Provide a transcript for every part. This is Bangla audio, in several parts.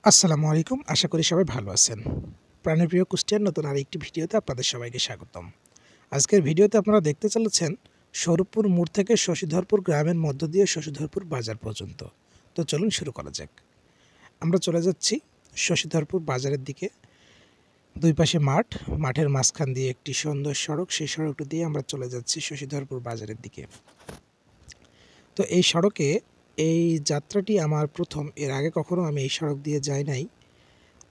আসসালামু আলাইকুম। আশা করি সবাই ভালো আছেন। প্রাণীপ্রিয় কুষ্টিয়ার নতুন আরেকটি ভিডিওতে আপনাদের সবাইকে স্বাগতম। আজকের ভিডিওতে আপনারা দেখতে চলেছেন স্বরূপপুর মোড় থেকে শশীধরপুর গ্রামের মধ্য দিয়ে শশীধরপুর বাজার পর্যন্ত। তো চলুন শুরু করা যাক। আমরা চলে যাচ্ছি শশীধরপুর বাজারের দিকে। দুই পাশে মাঠ, মাঠের মাঝখান দিয়ে একটি সুন্দর সড়ক, সেই সড়কটি দিয়ে আমরা চলে যাচ্ছি শশীধরপুর বাজারের দিকে। তো এই সড়কে এই যাত্রাটি আমার প্রথম, এর আগে কখনো আমি এই সড়ক দিয়ে যাই নাই।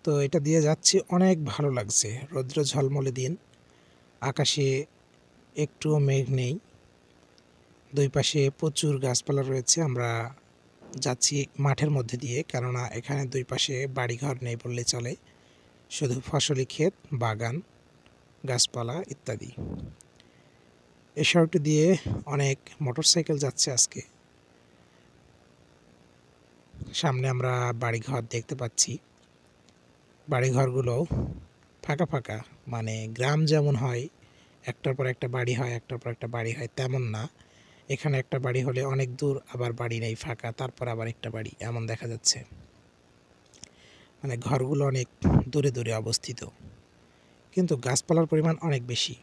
তো এটা দিয়ে যাচ্ছি, অনেক ভালো লাগছে। রৌদ্র ঝলমলে দিন, আকাশে একটুও মেঘ নেই, দুই পাশে প্রচুর গাছপালা রয়েছে। আমরা যাচ্ছি মাঠের মধ্যে দিয়ে, কেননা এখানে দুই পাশে বাড়িঘর নেই বললে চলে, শুধু ফসলি ক্ষেত, বাগান, গাছপালা ইত্যাদি। এই সড়কটি দিয়ে অনেক মোটরসাইকেল যাচ্ছে আজকে। সামনে আমরা বাড়িঘর দেখতে পাচ্ছি। বাড়িঘরগুলো ফাঁকা ফাঁকা, মানে গ্রাম যেমন হয় একটার পর একটা বাড়ি হয়, একটার পর একটা বাড়ি হয়, তেমন না। এখানে একটা বাড়ি হলে অনেক দূর আবার বাড়ি নেই, ফাঁকা, তারপর আবার একটা বাড়ি, এমন দেখা যাচ্ছে। মানে ঘরগুলো অনেক দূরে দূরে অবস্থিত, কিন্তু গাছপালার পরিমাণ অনেক বেশি।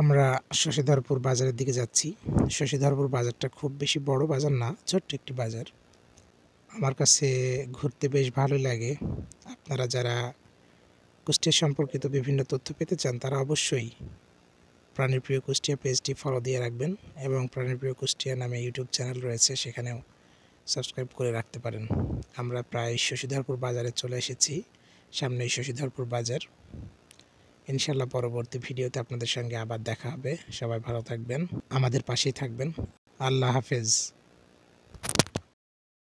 আমরা শশীধরপুর বাজারের দিকে যাচ্ছি। শশীধরপুর বাজারটা খুব বেশি বড় বাজার না, ছোট্ট একটি বাজার। আমার কাছে ঘুরতে বেশ ভালো লাগে। আপনারা যারা কুষ্টিয়া সম্পর্কিত বিভিন্ন তথ্য পেতে চান তারা অবশ্যই প্রাণীপ্রিয় কুষ্টিয়া পেজটি ফলো দিয়ে রাখবেন, এবং প্রাণীপ্রিয় কুষ্টিয়া নামে ইউটিউব চ্যানেল রয়েছে, সেখানেও সাবস্ক্রাইব করে রাখতে পারেন। আমরা প্রায় শশীধরপুর বাজারে চলে এসেছি, সামনেই শশীধরপুর বাজার। ইনশাল্লাহ পরবর্তী ভিডিওতে আপনাদের সঙ্গে আবার দেখা হবে। সবাই ভালো থাকবেন, আমাদের পাশেই থাকবেন। আল্লাহ হাফেজ।